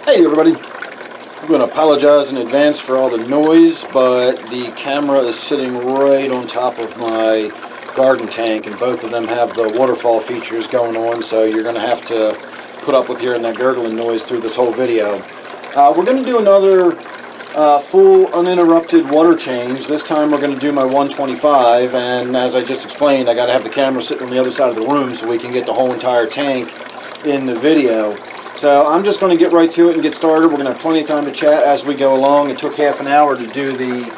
Hey everybody, I'm going to apologize in advance for all the noise, but the camera is sitting right on top of my garden tank, and both of them have the waterfall features going on, so you're going to have to put up with hearing that gurgling noise through this whole video. We're going to do another full uninterrupted water change. This time we're going to do my 125, and as I just explained, I got to have the camera sitting on the other side of the room so we can get the whole entire tank in the video. So I'm just going to get right to it and get started. We're going to have plenty of time to chat as we go along. It took half an hour to do the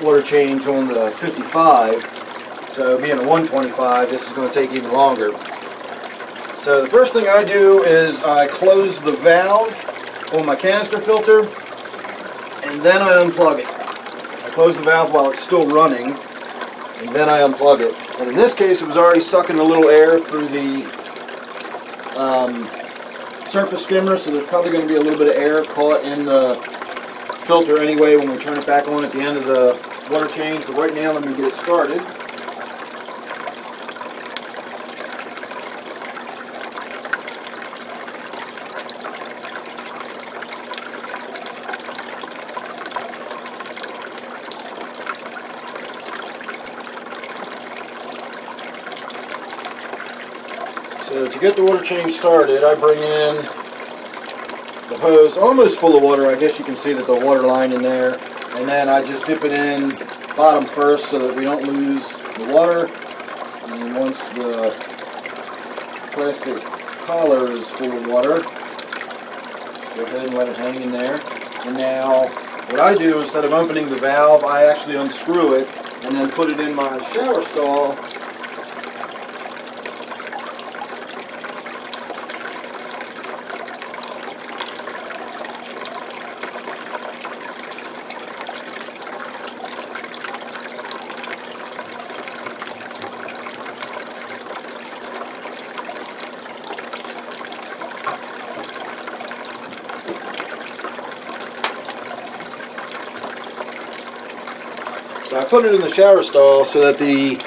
water change on the 55. So being a 125, this is going to take even longer. So the first thing I do is I close the valve on my canister filter, and then I unplug it. I close the valve while it's still running, and then I unplug it. And in this case, it was already sucking a little air through the surface skimmer, so there's probably going to be a little bit of air caught in the filter anyway when we turn it back on at the end of the water change. But right now, let me get it started. So to get the water change started, I bring in the hose almost full of water. I guess you can see that the water line in there. And then I just dip it in bottom first so that we don't lose the water. And then once the plastic collar is full of water, go ahead and let it hang in there. And now what I do, instead of opening the valve, I actually unscrew it and then put it in my shower stall. So I put it in the shower stall so that the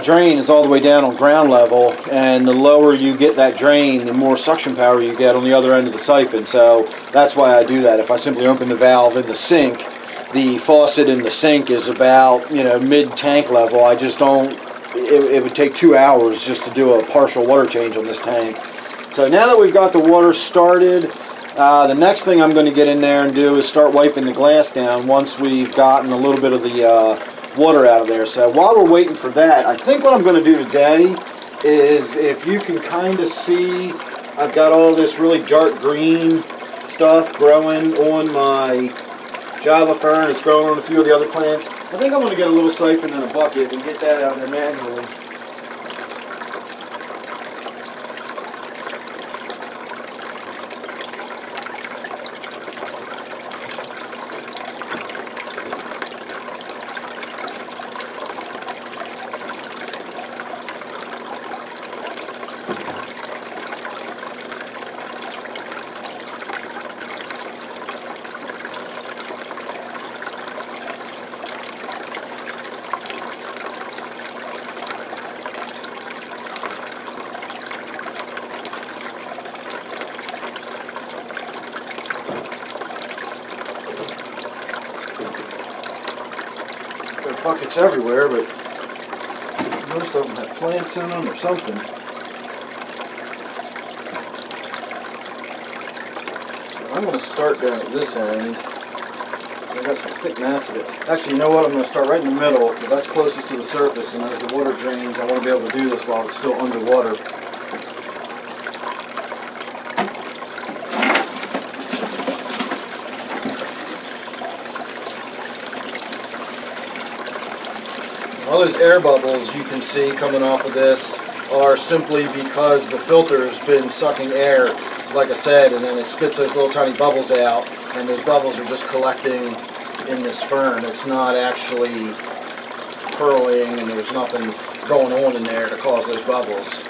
drain is all the way down on ground level, and the lower you get that drain, the more suction power you get on the other end of the siphon. So that's why I do that. If I simply open the valve in the sink, the faucet in the sink is about, mid-tank level. I just don't, it would take 2 hours just to do a partial water change on this tank. So now that we've got the water started, the next thing I'm going to get in there and do is start wiping the glass down once we've gotten a little bit of the water out of there. So while we're waiting for that, I think what I'm going to do today is, if you can kind of see, I've got all this really dark green stuff growing on my Java fern. It's growing on a few of the other plants. I think I'm going to get a little siphon and a bucket and get that out of there manually. There are buckets everywhere, but most of them have plants in them or something. So I'm going to start down at this end. I've got some thick mats of it. Actually, you know what? I'm going to start right in the middle, because that's closest to the surface, and as the water drains, I want to be able to do this while it's still underwater. All those air bubbles you can see coming off of this are simply because the filter has been sucking air, like I said, and then it spits those little tiny bubbles out, and those bubbles are just collecting in this fern. It's not actually curling, and there's nothing going on in there to cause those bubbles.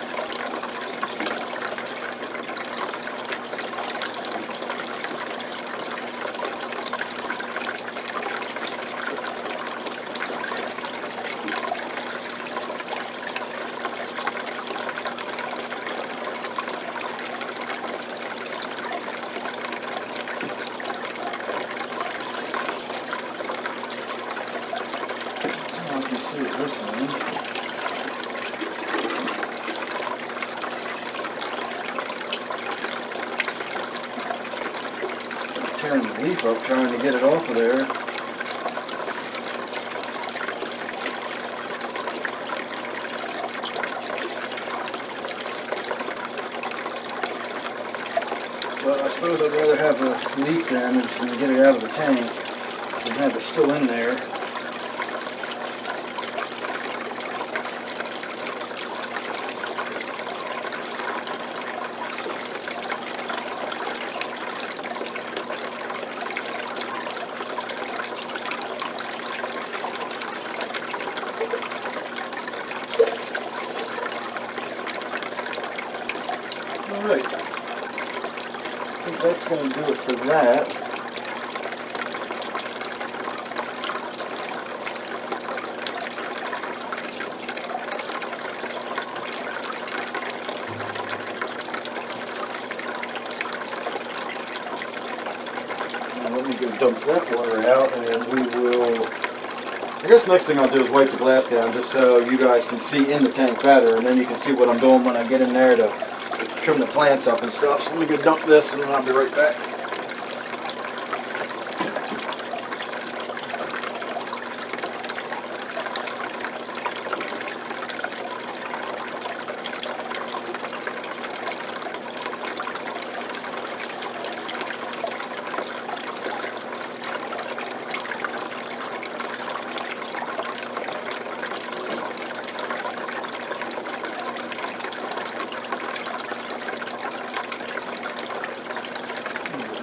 tearing the leaf up trying to get it off of there. But I suppose I'd rather have the leaf damaged than get it out of the tank and have it still in there. Alright, I think that's going to do it for that. Now let me go dump that water out, and we will... I guess next thing I'll do is wipe the glass down just so you guys can see in the tank better, and then you can see what I'm doing when I get in there to trim the plants up and stuff. So let me go dump this and then I'll be right back.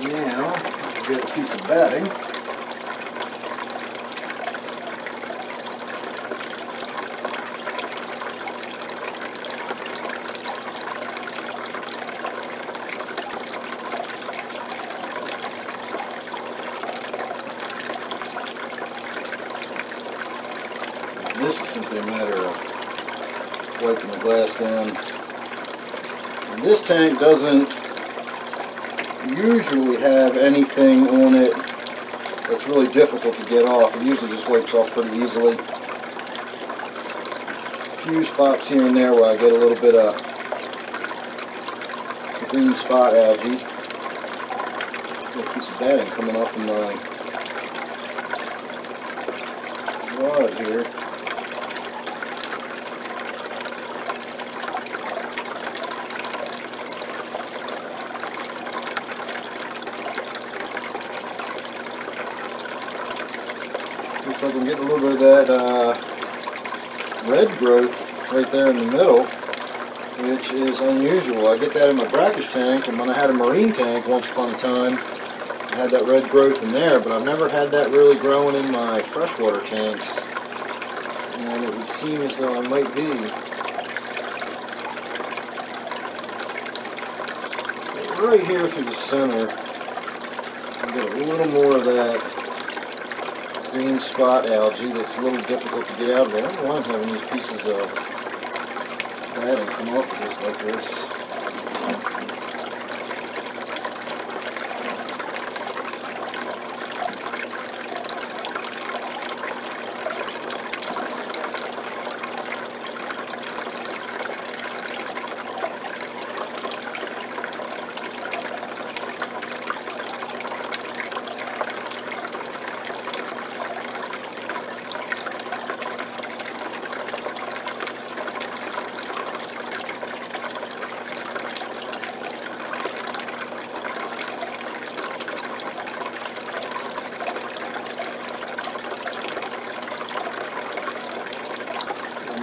Now, get a piece of batting. This is simply a matter of wiping the glass down. And this tank doesn't usually have anything on it that's really difficult to get off. It usually just wipes off pretty easily. A few spots here and there where I get a little bit of green spot algae. A little piece of batting coming off of my rod here. Looks like I'm getting a little bit of that red growth right there in the middle, which is unusual. I get that in my brackish tank, and when I had a marine tank once upon a time, I had that red growth in there, but I've never had that really growing in my freshwater tanks, and it would seem as though I might be. But right here through the center, I get a little more of that green spot algae that's a little difficult to get out of there. I don't know why I'm having these pieces of batting come off of this like this.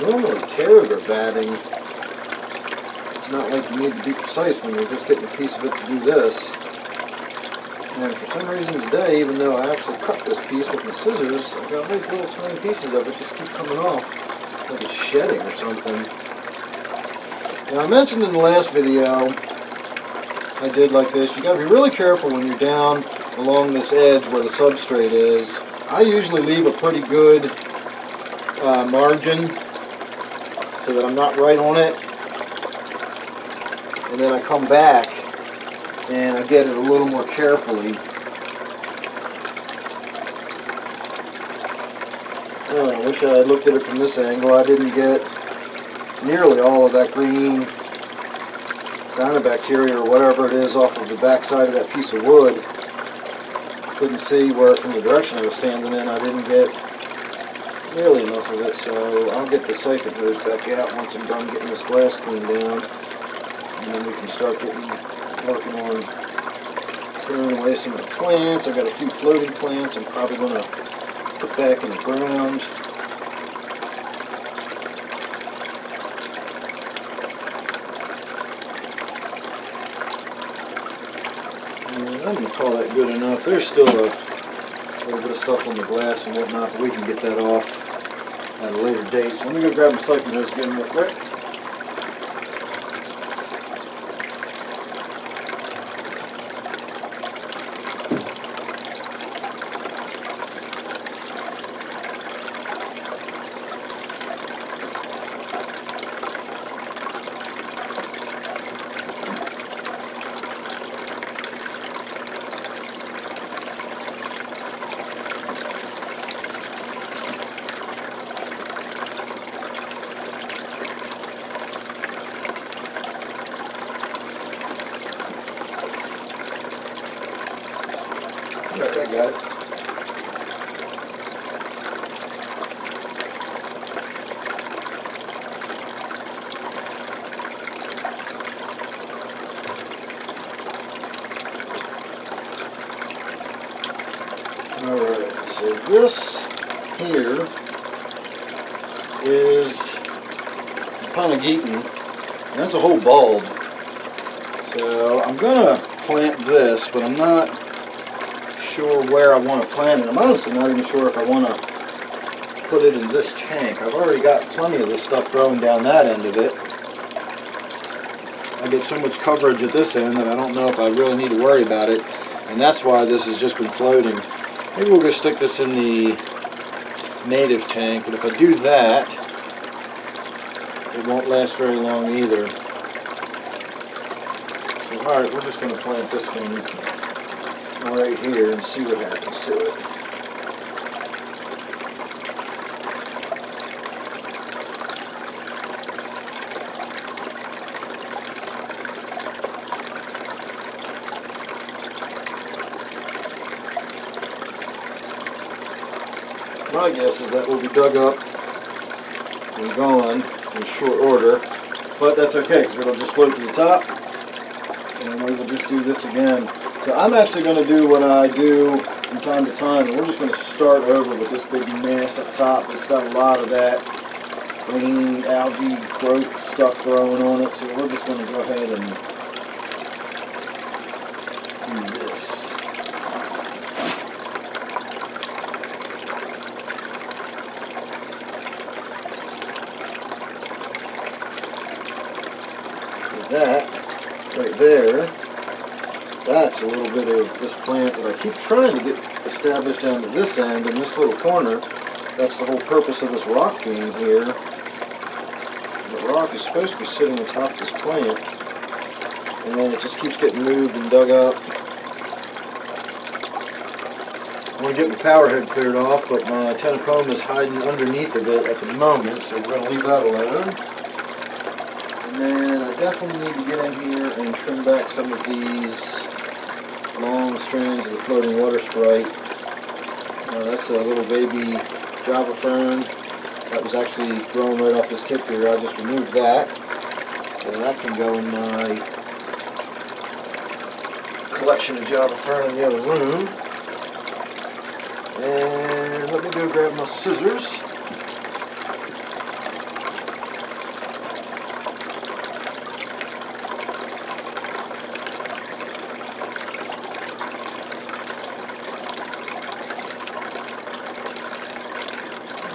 Normally tarragon batting, it's not like you need to be precise when you're just getting a piece of it to do this. And for some reason today, even though I actually cut this piece with my scissors, I've got these little tiny pieces of it just keep coming off, like it's shedding or something. Now I mentioned in the last video, I did like this, you got to be really careful when you're down along this edge where the substrate is. I usually leave a pretty good margin so that I'm not right on it, and then I come back and I get it a little more carefully. Oh, I wish I had looked at it from this angle. I didn't get nearly all of that green cyanobacteria or whatever it is off of the back side of that piece of wood. couldn't see where from the direction I was standing in, I didn't get nearly enough of it, so I'll get the siphon hose back out once I'm done getting this glass cleaned down, and then we can start working on throwing away some of the plants. I've got a few floating plants I'm probably going to put back in the ground. I wouldn't call that good enough. There's still a little bit of stuff on the glass and whatnot, but we can get that off at a later date. So let me go grab my siphon hose again real quick. Alright, I got it. Alright, so this here is Panagitan, and that's a whole bulb. So I'm going to plant this, but I'm not sure where I want to plant it. I'm honestly not even sure if I want to put it in this tank. I've already got plenty of this stuff growing down that end of it. I get so much coverage at this end that I don't know if I really need to worry about it, and that's why this has just been floating. Maybe we'll go stick this in the native tank, but if I do that, it won't last very long either. So alright, we're just going to plant this one right here and see what happens to it. My guess is that will be dug up and gone in short order, but that's okay because it'll just float to the top, and we will just do this again. So I'm actually going to do what I do from time to time, and we're just going to start over with this big mass up top. It's got a lot of that green algae growth stuff growing on it, so we're just going to go ahead and do this. So that right there, that's a little bit of this plant that I keep trying to get established down to this end in this little corner. That's the whole purpose of this rock being here. The rock is supposed to be sitting on top of this plant, and then it just keeps getting moved and dug up. I'm going to get the power head cleared off, but my tenopoma is hiding underneath of it at the moment, so we're going to leave that alone. And then I definitely need to get in here and trim back some of these long strands of the floating water sprite. That's a little baby Java fern that was actually growing right off this tip here. I just removed that, so that can go in my collection of Java fern in the other room. And let me go grab my scissors.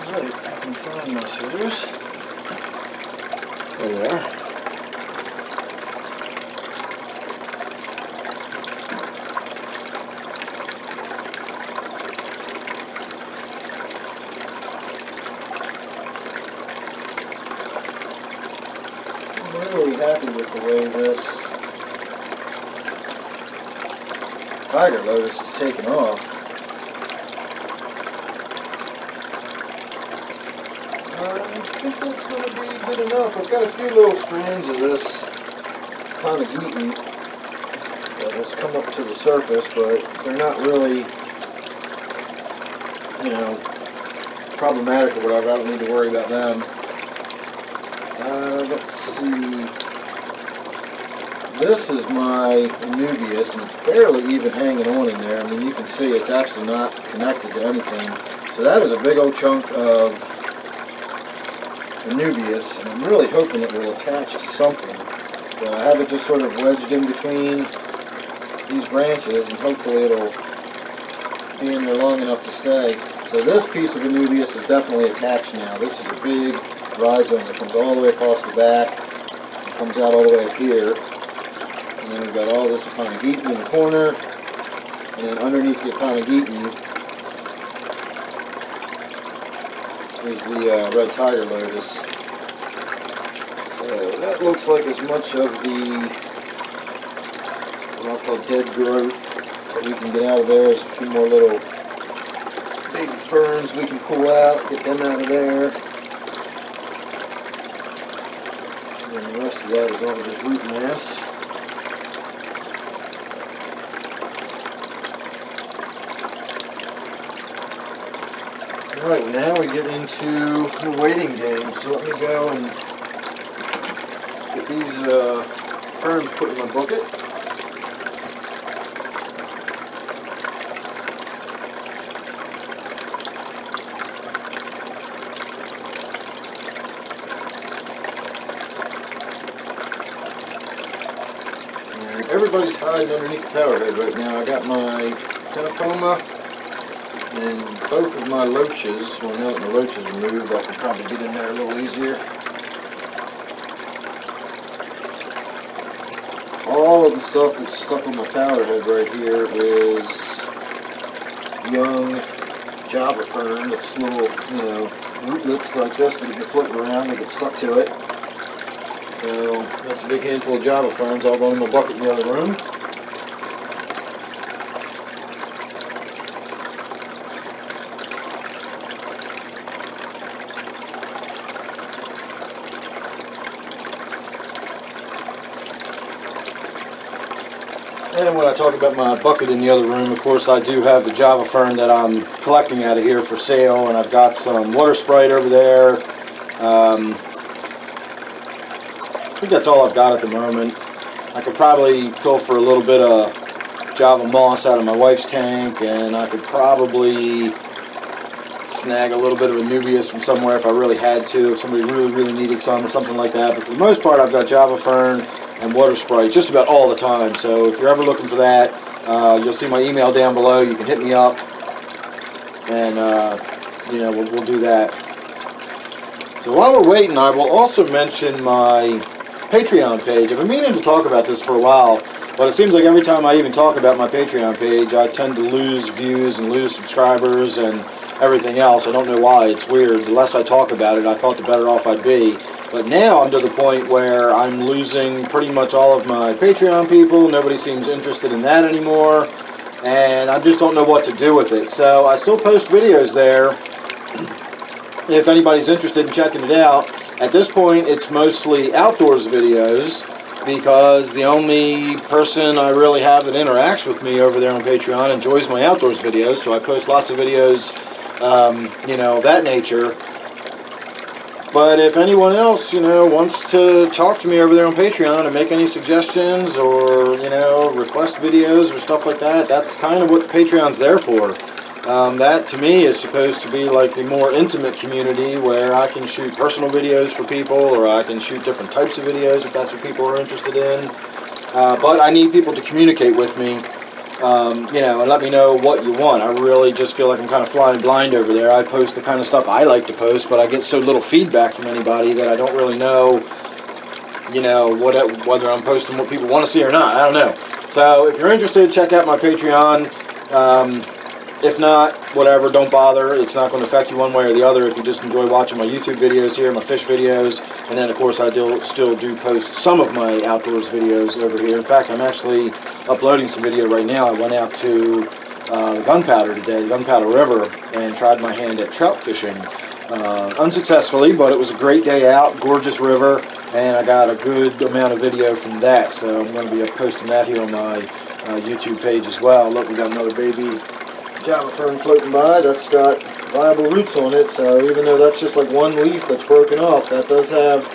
Alright, I can find my scissors. There they are. I'm really happy with the way this tiger lotus is taken off. I think that's going to be good enough. I've got a few little strands of this Panagitan that has come up to the surface, but they're not really you know, problematic or whatever. I don't need to worry about them. Let's see. This is my Anubias, and it's barely even hanging on in there. I mean, you can see it's actually not connected to anything. So that is a big old chunk of Anubias, and I'm really hoping it will attach to something. So I have it just sort of wedged in between these branches, and hopefully it'll be in there long enough to stay. So this piece of Anubias is definitely attached now. This is a big rhizome that comes all the way across the back, and comes out all the way up here. And then we've got all this Aquatic in the corner, and then underneath the Aquatic is the red tiger lotus. So that looks like as much of the what I'll call dead growth that we can get out of there. There's a few more little baby ferns we can pull out, get them out of there. And then the rest of that is all of this root mass. Alright, now we get into the waiting game. So let me go and get these ferns put in my bucket. Everybody's hiding underneath the tower head right now. I got my tankk and both of my loaches. Well, now that my loach is removed, I can probably get in there a little easier. All of the stuff that's stuck on my tower head right here is young Java fern. It's little, you know, rootlets like this that get floating around, they get stuck to it. So that's a big handful of Java ferns all going in my bucket in the other room. And when I talk about my bucket in the other room, of course I do have the Java fern that I'm collecting out of here for sale, and I've got some water Sprite over there. I think that's all I've got at the moment. I could probably fill for a little bit of Java moss out of my wife's tank, and I could probably snag a little bit of Anubias from somewhere if I really had to, if somebody really needed some or something like that. But for the most part, I've got Java fern and water Sprite just about all the time. So if you're ever looking for that, you'll see my email down below. You can hit me up, and you know, we'll do that. So while we're waiting, I will also mention my Patreon page. I've been meaning to talk about this for a while, but it seems like every time I even talk about my Patreon page, I tend to lose views and lose subscribers and everything else. I don't know why. It's weird. The less I talk about it, I thought the better off I'd be. But now I'm to the point where I'm losing pretty much all of my Patreon people. Nobody seems interested in that anymore, and I just don't know what to do with it. So I still post videos there if anybody's interested in checking it out. At this point, it's mostly outdoors videos, because the only person I really have that interacts with me over there on Patreon enjoys my outdoors videos. So I post lots of videos, you know, of that nature. But if anyone else, you know, wants to talk to me over there on Patreon and make any suggestions or, you know, request videos or stuff like that, that's kind of what Patreon's there for. That, to me, is supposed to be like the more intimate community where I can shoot personal videos for people, or I can shoot different types of videos if that's what people are interested in. But I need people to communicate with me, you know, and let me know what you want. I really just feel like I'm kind of flying blind over there. I post the kind of stuff I like to post, but I get so little feedback from anybody that I don't really know, you know, whether I'm posting what people want to see or not. I don't know. So if you're interested, check out my Patreon. If not, whatever, don't bother. It's not going to affect you one way or the other if you just enjoy watching my YouTube videos here, my fish videos. And then, of course, I still do post some of my outdoors videos over here. In fact, I'm actually uploading some video right now. I went out to the Gunpowder today, the Gunpowder River, and tried my hand at trout fishing. Unsuccessfully, but it was a great day out, gorgeous river, and I got a good amount of video from that. So I'm going to be posting that here on my YouTube page as well. Look, we got another baby Java fern floating by. That's got viable roots on it, so even though that's just like one leaf that's broken off, that does have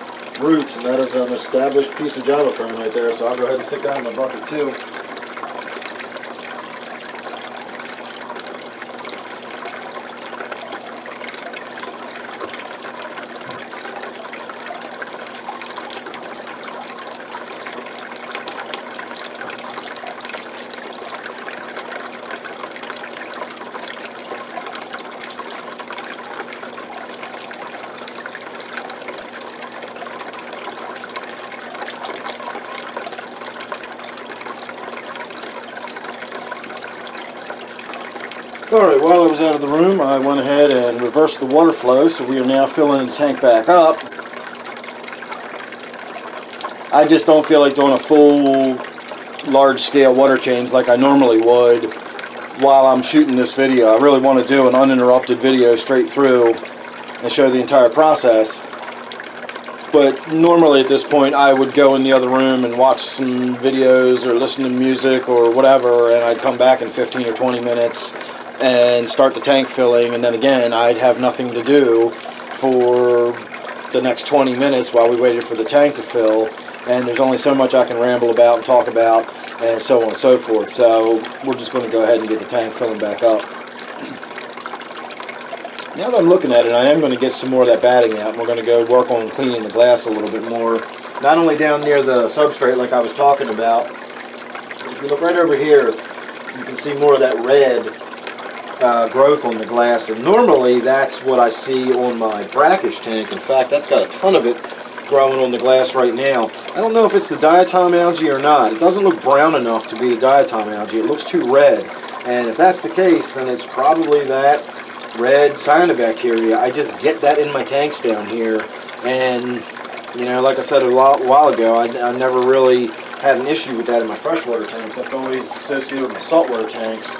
roots, and that is an established piece of Java fern right there, so I'll go ahead and stick that in my bucket too. Alright, while I was out of the room, I went ahead and reversed the water flow, so we are now filling the tank back up. I just don't feel like doing a full, large-scale water change like I normally would while I'm shooting this video. I really want to do an uninterrupted video straight through and show the entire process. But normally at this point, I would go in the other room and watch some videos or listen to music or whatever, and I'd come back in 15 or 20 minutes and start the tank filling, and then again I'd have nothing to do for the next 20 minutes while we waited for the tank to fill, and there's only so much I can ramble about and talk about and so on and so forth. So we're just going to go ahead and get the tank filling back up. Now that I'm looking at it, I am going to get some more of that batting out, and we're going to go work on cleaning the glass a little bit more, not only down near the substrate like I was talking about, but if you look right over here, you can see more of that red growth on the glass, and normally that's what I see on my brackish tank. In fact, that's got a ton of it growing on the glass right now. I don't know if it's the diatom algae or not. It doesn't look brown enough to be the diatom algae. It looks too red, and if that's the case, then it's probably that red cyanobacteria. I just get that in my tanks down here, and you know, like I said a while ago, I never really had an issue with that in my freshwater tanks. That's always associated with my saltwater tanks,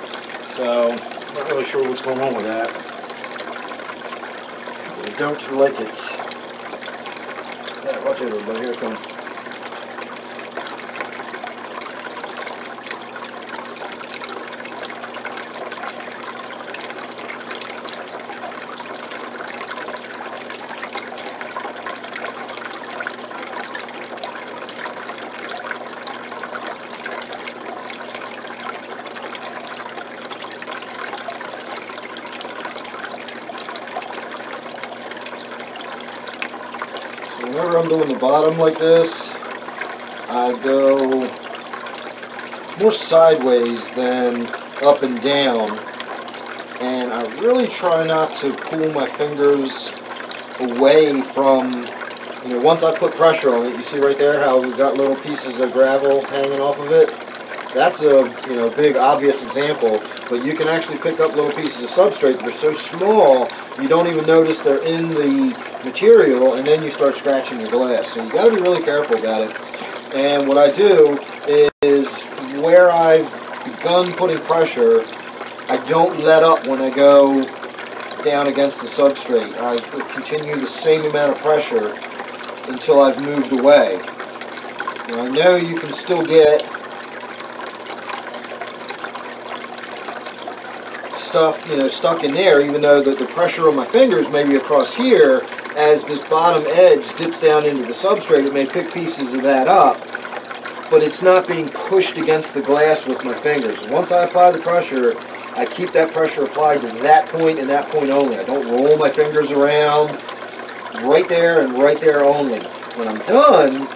so not really sure what's going on with that. I don't like it. Yeah, watch it, everybody. Here it comes. Whenever I'm doing the bottom like this, I go more sideways than up and down, and I really try not to pull my fingers away from, you know, once I put pressure on it. You see right there how we've got little pieces of gravel hanging off of it? That's a, you know, big obvious example, but you can actually pick up little pieces of substrate that are so small you don't even notice they're in the material, and then you start scratching your glass. So you got to be really careful about it. And what I do is, where I've begun putting pressure, I don't let up when I go down against the substrate. I continue the same amount of pressure until I've moved away. Now I know you can still get stuff, you know, stuck in there, even though the pressure on my fingers may be across here. As this bottom edge dips down into the substrate, it may pick pieces of that up, but it's not being pushed against the glass with my fingers. Once I apply the pressure, I keep that pressure applied to that point and that point only. I don't roll my fingers around. Right there and right there only. When I'm done,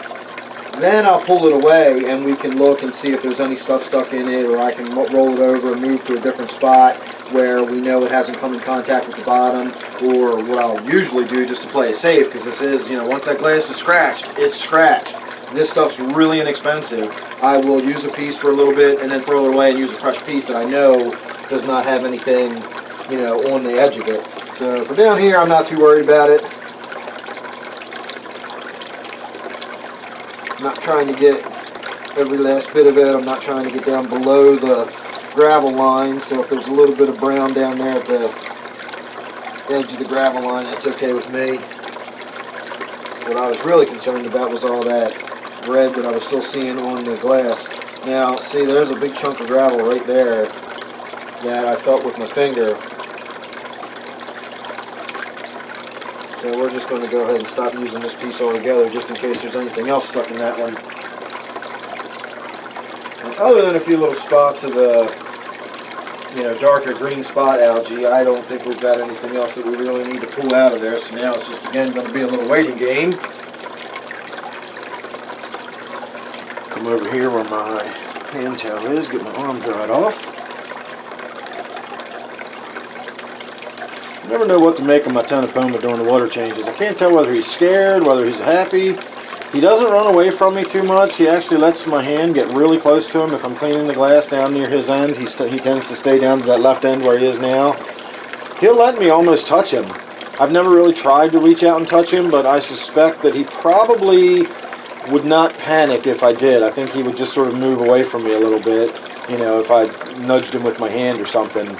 then I'll pull it away, and we can look and see if there's any stuff stuck in it, or I can roll it over and move to a different spot where we know it hasn't come in contact with the bottom, or what I'll usually do just to play it safe, because this is, you know, once that glass is scratched, it's scratched. This stuff's really inexpensive. I will use a piece for a little bit and then throw it away and use a fresh piece that I know does not have anything, you know, on the edge of it. So for down here, I'm not too worried about it. I'm not trying to get every last bit of it. I'm not trying to get down below the gravel line, so if there's a little bit of brown down there at the edge of the gravel line, that's okay with me. What I was really concerned about was all that red that I was still seeing on the glass. Now, see, there's a big chunk of gravel right there. that I felt with my finger. So we're just going to go ahead and stop using this piece altogether, just in case there's anything else stuck in that one. And other than a few little spots of the, you know, darker green spot algae, I don't think we've got anything else that we really need to pull out of there. So now it's just, again, going to be a little waiting game. Come over here where my hand towel is, get my arm dried off. I never know what to make of my Tanapoma during the water changes. I can't tell whether he's scared, whether he's happy. He doesn't run away from me too much. He actually lets my hand get really close to him. If I'm cleaning the glass down near his end, he tends to stay down to that left end where he is now. He'll let me almost touch him. I've never really tried to reach out and touch him, but I suspect that he probably would not panic if I did. I think he would just sort of move away from me a little bit, you know, if I nudged him with my hand or something.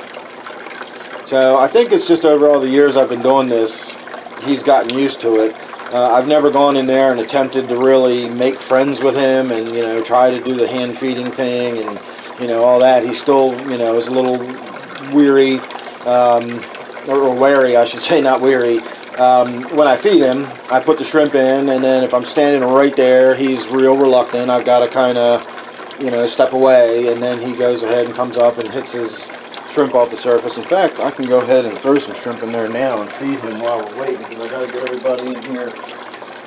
So I think it's just over all the years I've been doing this, he's gotten used to it. I've never gone in there and attempted to really make friends with him and, you know, try to do the hand feeding thing and, you know, all that. He still, you know, is a little weary, or wary, I should say, not weary. When I feed him, I put the shrimp in, and then if I'm standing right there, he's real reluctant. I've got to kind of, you know, step away, and then he goes ahead and comes up and hits his shrimp off the surface. In fact, I can go ahead and throw some shrimp in there now and feed him while we're waiting, because I got to get everybody in here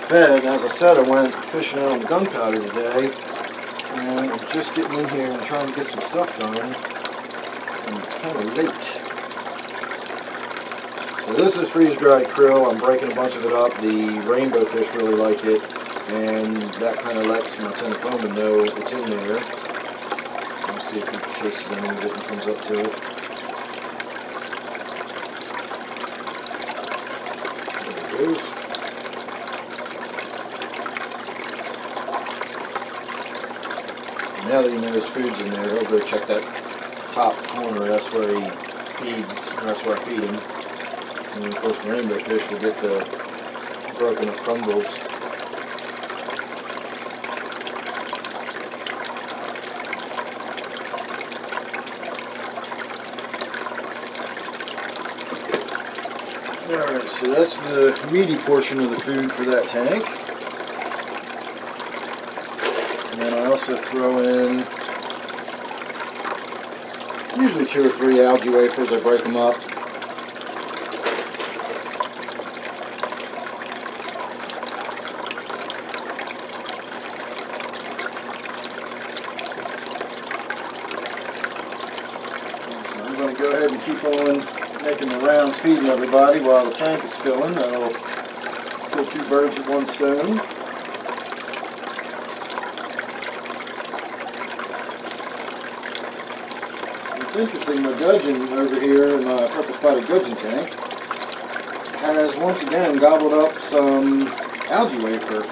fed. As I said, I went fishing out on the gunpowder today, and I'm just getting in here and trying to get some stuff done, and it's kind of late. So this is freeze-dried krill. I'm breaking a bunch of it up. The rainbow fish really like it, and that kind of lets my Tanapoma know it's in there. Let's see if he chases any of it and comes up to it. There it goes. Now that he knows food's in there, he'll go check that top corner. That's where he feeds, and that's where I feed him. And of course the rainbow fish will get the broken up crumbles. Alright, so that's the meaty portion of the food for that tank. And then I also throw in usually 2 or 3 algae wafers. I break them up. So I'm going to go ahead and keep on making the rounds, feeding everybody while the tank is filling. That'll kill 2 birds with 1 stone. It's interesting, my gudgeon over here in my purple spotted gudgeon tank has once again gobbled up some algae wafer.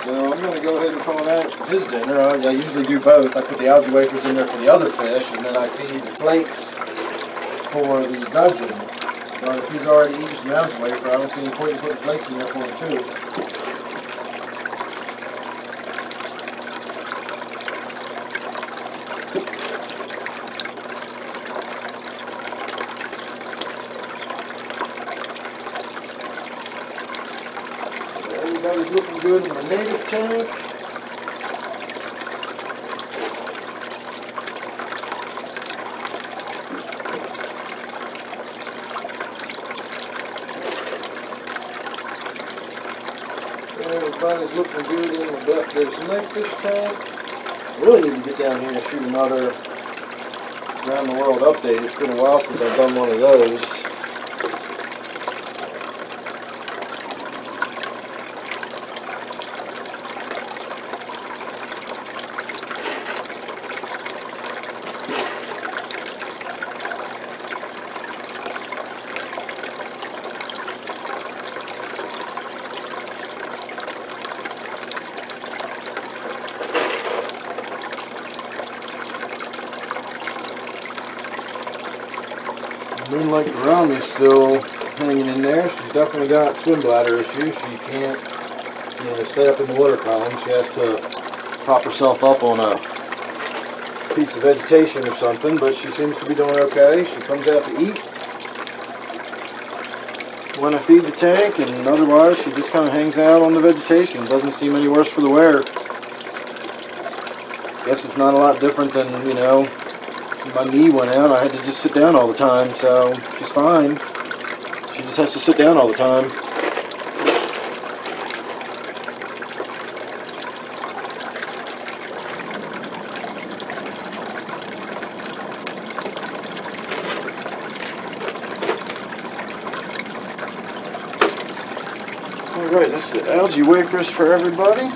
So I'm going to go ahead and call that his dinner. I usually do both. I put the algae wafers in there for the other fish, and then I feed the flakes for the gudgeon. But if he's already eaten some algae wafer, I don't see any point in putting flakes in there for him too. Everybody's looking good in my native tank. Everybody's looking good in the Blackfish Snakefish tank. I really need to get down here and shoot another Around the World update. It's been a while since I've done one of those. Moonlight Gourami's still hanging in there. She's definitely got swim bladder issues. She can't, you know, stay up in the water column. She has to prop herself up on a piece of vegetation or something, but she seems to be doing okay. She comes out to eat when I feed the tank, and otherwise she just kind of hangs out on the vegetation. Doesn't seem any worse for the wear. Guess it's not a lot different than, you know, my knee went out. I had to just sit down all the time, so she's fine. She just has to sit down all the time. Alright, that's the algae wafers for everybody.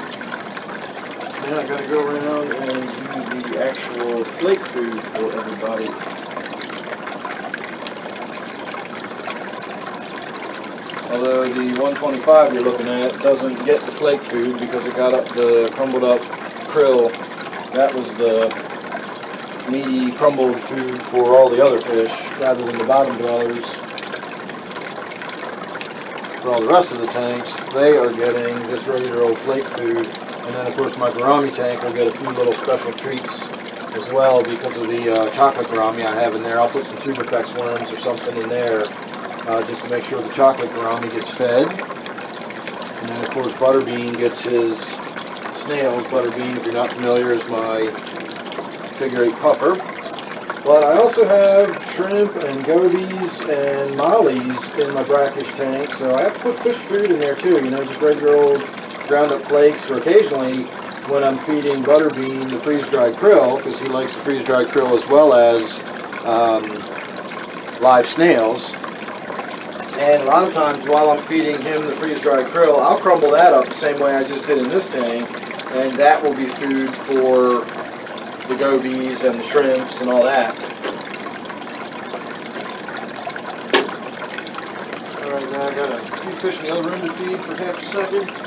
Now I gotta go around and do the actual flake food for everybody. Although the 125 you're looking at doesn't get the flake food because it got up the crumbled up krill. That was the meaty crumbled food for all the other fish rather than the bottom dwellers. For all the rest of the tanks, they are getting just regular old flake food. And then, of course, my gourami tank will get a few little special treats as well because of the chocolate gourami I have in there. I'll put some tuberfex worms or something in there just to make sure the chocolate gourami gets fed. And then, of course, Butterbean gets his snails. Butterbean, if you're not familiar, is my figure-8 puffer. But I also have shrimp and gobies and mollies in my brackish tank, so I have to put fish food in there too, you know, just regular old ground up flakes, or occasionally when I'm feeding Butterbean the freeze-dried krill, because he likes the freeze-dried krill as well as live snails. And a lot of times while I'm feeding him the freeze-dried krill, I'll crumble that up the same way I just did in this tank, and that will be food for the gobies and the shrimps and all that. Alright, now I got a few fish in the other room to feed for half a second.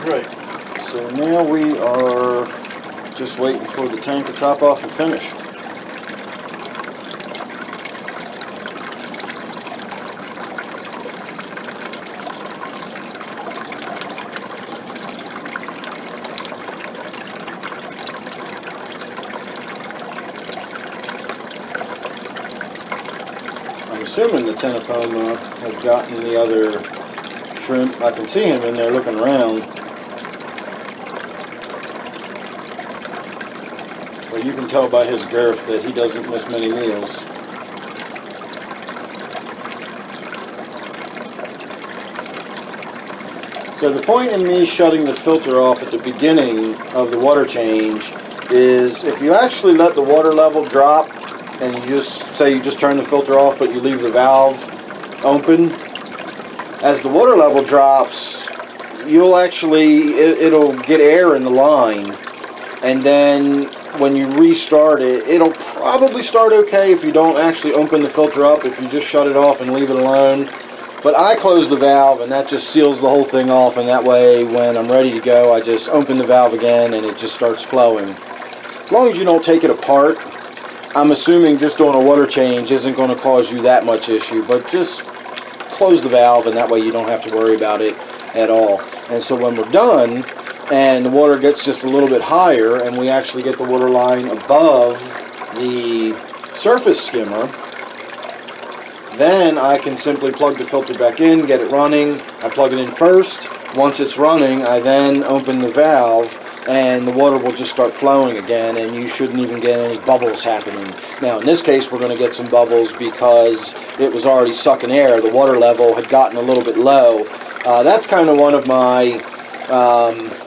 Right, so now we are just waiting for the tank to top off and finish. I'm assuming the Tenopoma has gotten the other shrimp. I can see him in there looking around. Well, you can tell by his girth that he doesn't miss many meals. So the point in me shutting the filter off at the beginning of the water change is if you actually let the water level drop and you just say you just turn the filter off but you leave the valve open, as the water level drops, you'll actually, it'll get air in the line, and then when you restart it, it'll probably start okay if you don't actually open the filter up, if you just shut it off and leave it alone. But I close the valve and that just seals the whole thing off, and that way when I'm ready to go I just open the valve again and it just starts flowing. As long as you don't take it apart, I'm assuming just doing a water change isn't going to cause you that much issue, but just close the valve and that way you don't have to worry about it at all. And so when we're done and the water gets just a little bit higher and we actually get the water line above the surface skimmer, then I can simply plug the filter back in, get it running. I plug it in first. Once it's running, I then open the valve and the water will just start flowing again, and you shouldn't even get any bubbles happening. Now in this case we're going to get some bubbles because it was already sucking air. The water level had gotten a little bit low. That's kind of one of my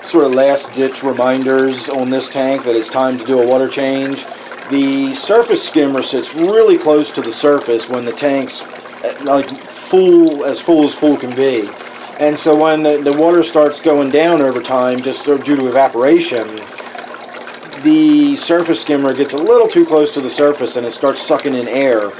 sort of last-ditch reminders on this tank that it's time to do a water change. The surface skimmer sits really close to the surface when the tank's like full as full can be. And so when the water starts going down over time, just due to evaporation, the surface skimmer gets a little too close to the surface and it starts sucking in air.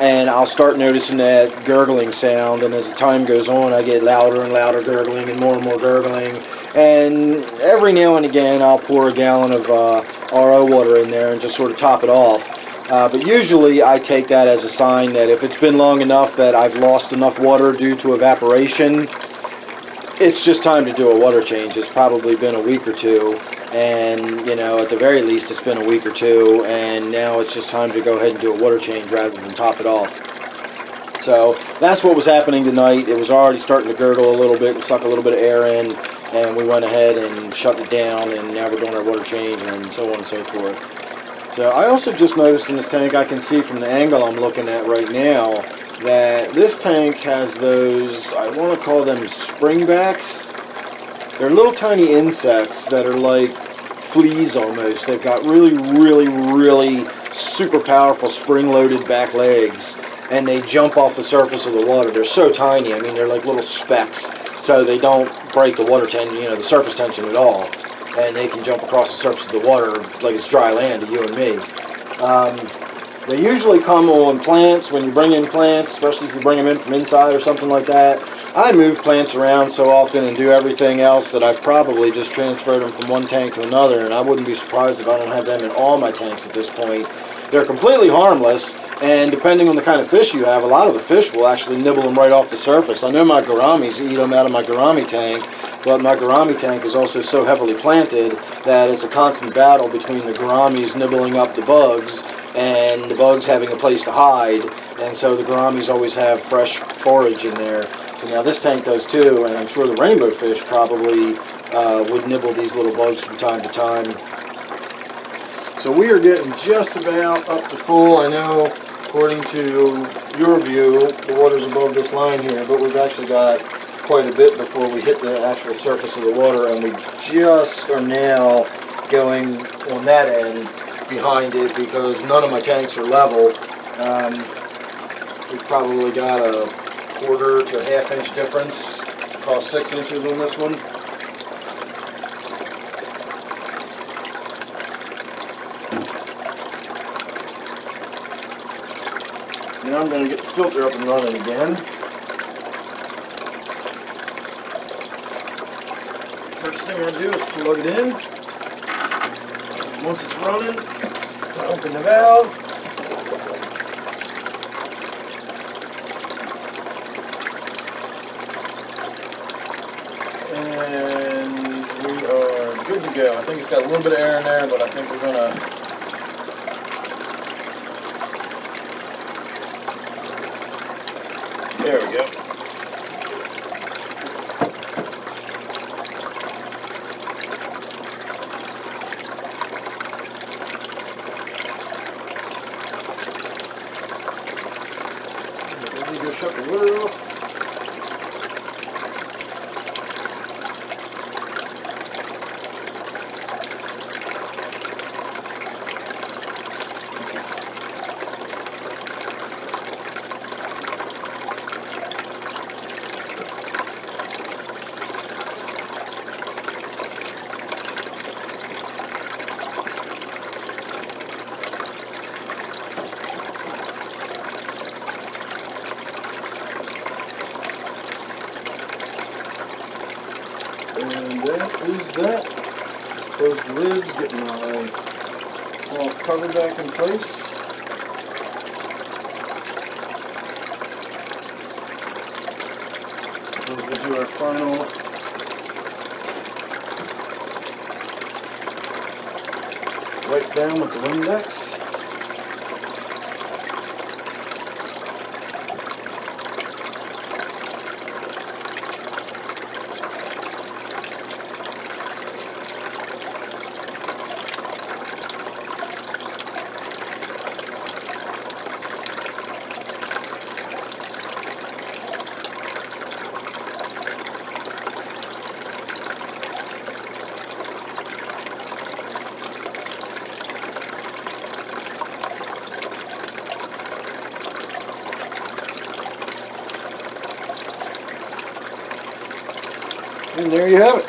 And I'll start noticing that gurgling sound, and as the time goes on, I get louder and louder gurgling and more gurgling. And every now and again, I'll pour a gallon of RO water in there and just sort of top it off. But usually I take that as a sign that if it's been long enough that I've lost enough water due to evaporation, it's just time to do a water change. It's probably been a week or two, and you know, at the very least it's been a week or two, and now it's just time to go ahead and do a water change rather than top it off. So that's what was happening tonight. It was already starting to gurgle a little bit and suck a little bit of air in, and we went ahead and shut it down, and now we're doing our water change and so on and so forth. So I also just noticed in this tank, I can see from the angle I'm looking at right now, that this tank has those, I want to call them springbacks. They're little tiny insects that are like fleas almost. They've got really super powerful spring-loaded back legs, and they jump off the surface of the water. They're so tiny, I mean, they're like little specks, so they don't break the water tension, you know, the surface tension at all. And they can jump across the surface of the water like it's dry land to you and me. They usually come on plants when you bring in plants, especially if you bring them in from inside or something like that. I move plants around so often and do everything else that I've probably just transferred them from one tank to another, and I wouldn't be surprised if I don't have them in all my tanks at this point. They're completely harmless, and depending on the kind of fish you have, a lot of the fish will actually nibble them right off the surface. I know my gouramis eat them out of my gourami tank, but my gourami tank is also so heavily planted that it's a constant battle between the gouramis nibbling up the bugs and the bugs having a place to hide, and so the gouramis always have fresh forage in there. So now this tank does too, and I'm sure the rainbow fish probably would nibble these little bugs from time to time. So we are getting just about up to full. I know, according to your view, the water's above this line here, but we've actually got quite a bit before we hit the actual surface of the water, and we just are now going on that end behind it because none of my tanks are level. We've probably got a quarter to a half inch difference across 6 inches on this one. Now I'm going to get the filter up and running again. First thing I do is plug it in. Once it's running, I open the valve. And we are good to go. I think it's got a little bit of air in there, but I think we're going to there we go. Let me go shut the water off. And that is that. Close the lids, get my cloth cover back in place. We'll do our final wipe down with the Windex. And there you have it.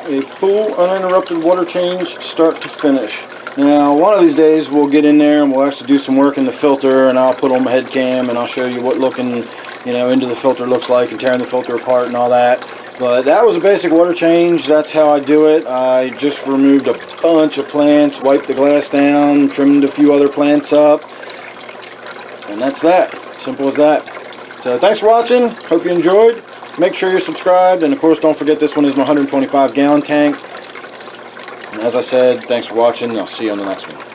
A full uninterrupted water change start to finish. Now one of these days we'll get in there and we'll actually do some work in the filter, and I'll put on my head cam and I'll show you what looking, you know, into the filter looks like and tearing the filter apart and all that. But that was a basic water change. That's how I do it. I just removed a bunch of plants, wiped the glass down, trimmed a few other plants up, and that's that. Simple as that. So thanks for watching. Hope you enjoyed. Make sure you're subscribed, and of course don't forget this one is an 125 gallon tank. And as I said, thanks for watching. I'll see you on the next one.